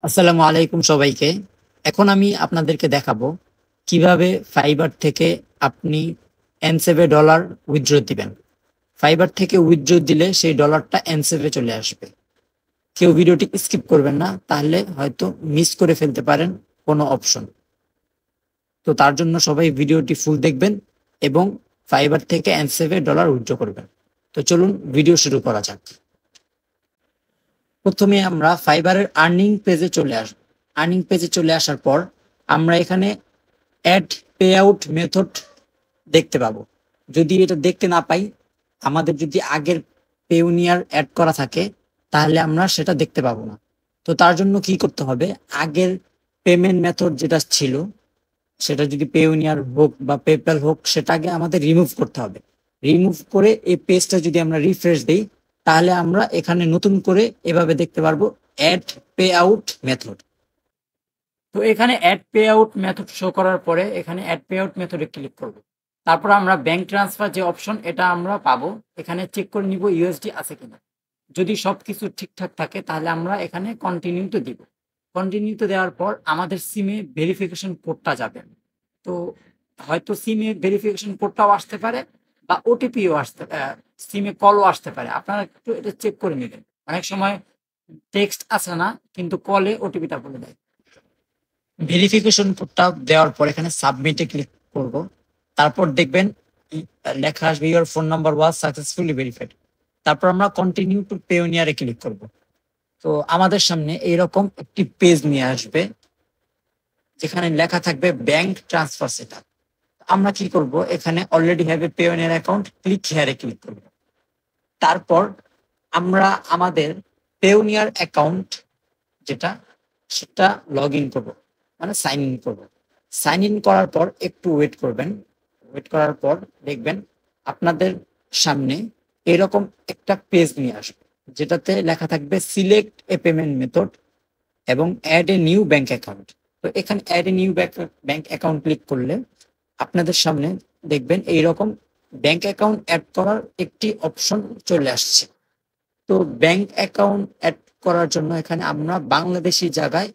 আসসালামু আলাইকুম সবাইকে। এখন আমি আপনাদেরকে দেখাবো কিভাবে ফাইবার থেকে আপনি এনসেভে ডলার উইথড্র দিবেন। ফাইবার থেকে উইথড্র দিলে সেই ডলারটা এনসেভে চলে আসবে। কেউ ভিডিওটি স্কিপ করবেন না, তাহলে হয়তো মিস করে ফেলতে পারেন কোনো অপশন। তো তার জন্য সবাই ভিডিওটি ফুল দেখবেন এবং ফাইবার থেকে এনসেভে ডলার উইথড্র করবেন। তো চলুন ভিডিও শুরু করা যাক। প্রথমে আমরা ফাইবারের আর্নিং পেজে চলে আসব। আর্নিং পেজে চলে আসার পর আমরা এখানে অ্যাড পে আউট মেথড দেখতে পাবো। যদি এটা দেখতে না পাই, আমাদের যদি আগের পেউনিয়ার অ্যাড করা থাকে, তাহলে আমরা সেটা দেখতে পাবো না। তো তার জন্য কি করতে হবে, আগের পেমেন্ট মেথড যেটা ছিল, সেটা যদি পেউনিয়ার হোক বা পেপ্যাল হোক, সেটাকে আমাদের রিমুভ করতে হবে। রিমুভ করে এই পেজটা যদি আমরা রিফ্রেশ দিই, তাহলে আমরা এখানে নতুন করে এভাবে দেখতে পারবো অ্যাড পে আউট মেথড। তো এখানে add pay out method show করার পরে এখানে অ্যাড পে আউট মেথডে ক্লিক করব। তারপর আমরা ব্যাংক ট্রান্সফার যে অপশন, এটা আমরা পাবো। এখানে চেক করে নিব ইউএসডি আছে কিনা। যদি সবকিছু ঠিকঠাক থাকে, তাহলে আমরা এখানে কন্টিনিউতে দিব। কন্টিনিউতে দেওয়ার পর আমাদের সিমে ভেরিফিকেশন কোডটা যাবে। তো হয়তো সিমে ভেরিফিকেশন কোডটাও আসতে পারে বা ওটিপিও আসতে, সিমে কলও আসতে পারে। আপনারা একটু এটা চেক করে নেবেন। অনেক সময় টেক্সট আসে না, কিন্তু কলে ওটিপিটা বলে দেয়। ভেরিফিকেশন কোডটা দেওয়ার পর এখানে সাবমিটে ক্লিক করব। তারপর দেখবেন লেখা আসবে your phone number was successfully verified. তারপর আমরা কন্টিনিউ টু পেওনিয়ারে ক্লিক করব। তো আমাদের সামনে এইরকম একটি পেজ নিয়ে আসবে, যেখানে লেখা থাকবে ব্যাংক ট্রান্সফার সেটআপ। আমরা কি করব, এখানে already have a Payoneer account, click হিয়ারে ক্লিক করব। তারপর আমরা আমাদের পেওনিয়ার অ্যাকাউন্ট যেটা, সেটা লগ ইন করবো, মানে সাইন ইন করবো। সাইন ইন করার পর একটু ওয়েট করবেন। ওয়েট করার পর দেখবেন আপনাদের সামনে এরকম একটা পেজ নিয়ে আসবে, যেটাতে লেখা থাকবে সিলেক্ট এ পেমেন্ট মেথড এবং add a new bank account. তো এখানে add a new bank account click করলে আপনাদের সামনে দেখবেন এইরকম ব্যাংক অ্যাকাউন্ট অ্যাড করার একটি অপশন চলে আসছে। তো ব্যাংক অ্যাকাউন্ট অ্যাড করার জন্য এখানে আমরা বাংলাদেশি জায়গায়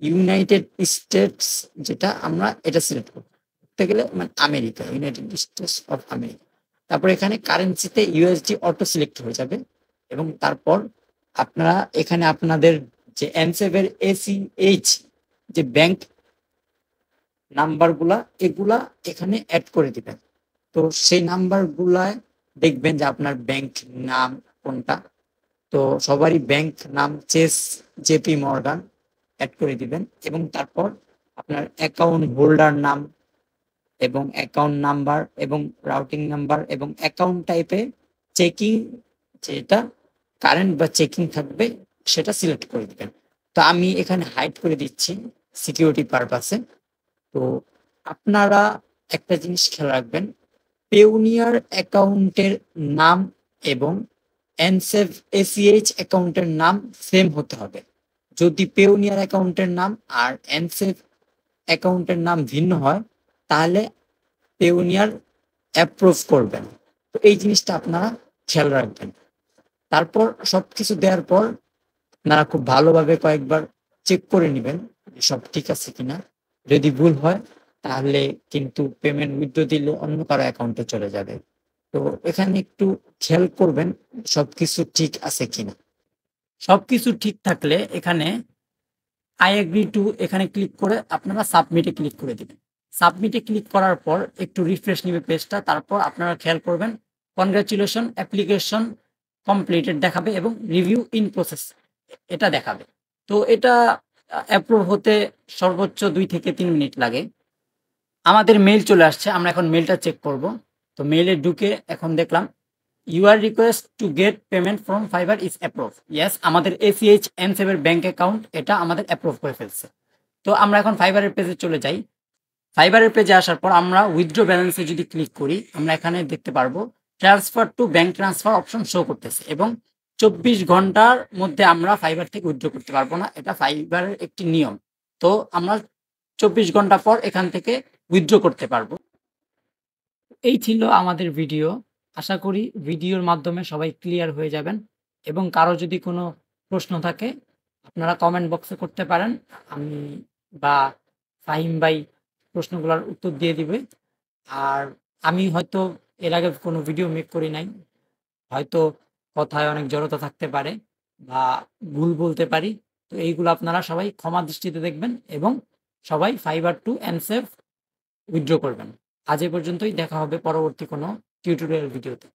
ইউনাইটেড স্টেটস, যেটা আমরা এটা সিলেক্ট করতে গেলে মানে America, United states of America. তারপর এখানে কারেন্সিতে ইউএসডি অটো সিলেক্ট হয়ে যাবে এবং তারপর আপনারা এখানে আপনাদের যে এনসেভের এসিএইচ যে ব্যাংক নাম্বারগুলা, এগুলা এখানে অ্যাড করে দিবেন। তো সেই নাম্বারগুলায় দেখবেন যে আপনার ব্যাংক নাম কোনটা। তো সবারই ব্যাংক নাম চেস জেপি মর্গান অ্যাড করে দিবেন এবং তারপর আপনার অ্যাকাউন্ট হোল্ডার নাম এবং অ্যাকাউন্ট নাম্বার এবং রাউটিং নাম্বার এবং অ্যাকাউন্ট টাইপে চেকিং, যেটা কারেন্ট বা চেকিং থাকবে, সেটা সিলেক্ট করে দিবেন। তো আমি এখানে হাইড করে দিচ্ছি সিকিউরিটি পারপাসে। তো আপনারা একটা জিনিস খেয়াল রাখবেন, পেউনিয়ার অ্যাকাউন্টের নাম এবং এনসেভ এসিএইচ অ্যাকাউন্টের নাম সেম হতে হবে। যদি পেউনিয়ার অ্যাকাউন্টের নাম আর এনসেভ অ্যাকাউন্টের নাম ভিন্ন হয়, তাহলে পেউনিয়ার অ্যাপ্রুভ করবেন। তো এই জিনিসটা আপনারা খেয়াল রাখবেন। তারপর সবকিছু দেওয়ার পর আপনারা খুব ভালোভাবে কয়েকবার চেক করে নেবেন সব ঠিক আছে কিনা। যদি ভুল হয়, তাহলে কিন্তু পেমেন্ট উইথড্র দিলে অন্য কারো অ্যাকাউন্টে চলে যাবে। তো এখানে একটু খেয়াল করবেন সবকিছু ঠিক আছে কিনা। সবকিছু ঠিক থাকলে এখানে আই এগ্রি টু এখানে ক্লিক করে আপনারা সাবমিটে ক্লিক করে দিবেন। সাবমিটে ক্লিক করার পর একটু রিফ্রেশ নিবে পেজটা। তারপর আপনারা খেয়াল করবেন কনগ্রাচুলেশন অ্যাপ্লিকেশন কমপ্লিটেড দেখাবে এবং রিভিউ ইন প্রসেস এটা দেখাবে। তো এটা অ্যাপ্রুভ হতে সর্বোচ্চ 2 থেকে 3 মিনিট লাগে। আমাদের মেইল চলে আসছে, আমরা এখন মেইলটা চেক করব। তো মেইলে ঢুকে এখন দেখলাম your request to get payment from fibre is approve. Yes, আমাদের এসিএইচ এন7 ব্যাংক অ্যাকাউন্ট এটা আমাদের অ্যাপ্রুভ করে ফেলছে। তো আমরা এখন ফাইবারের পেজে চলে যাই। ফাইবারের পেজে আসার পর আমরা উইথড্র ব্যালেন্সে যদি ক্লিক করি, আমরা এখানে দেখতে পারবো transfer to bank transfer option show করতেছে এবং 24 ঘন্টার মধ্যে আমরা ফাইবার থেকে উইথড্র করতে পারবো না, এটা ফাইবারের একটি নিয়ম। তো আমরা 24 ঘন্টা পর এখান থেকে উইথড্র করতে পারবো। এই ছিল আমাদের ভিডিও। আশা করি ভিডিওর মাধ্যমে সবাই ক্লিয়ার হয়ে যাবেন এবং কারো যদি কোনো প্রশ্ন থাকে আপনারা কমেন্ট বক্সে করতে পারেন, আমি বা ফাহিম ভাই প্রশ্নগুলোর উত্তর দিয়ে দিবে। আর আমি হয়তো এর আগে কোনো ভিডিও মেক করি নাই, হয়তো কথায় অনেক জড়তা থাকতে পারে বা ভুল বলতে পারি। তো এইগুলো আপনারা সবাই ক্ষমা দৃষ্টিতে দেখবেন এবং সবাই ফাইবার টু এনসেফ উইথড্র করবেন। আজ এ পর্যন্তই, দেখা হবে পরবর্তী কোনো টিউটোরিয়াল ভিডিওতে।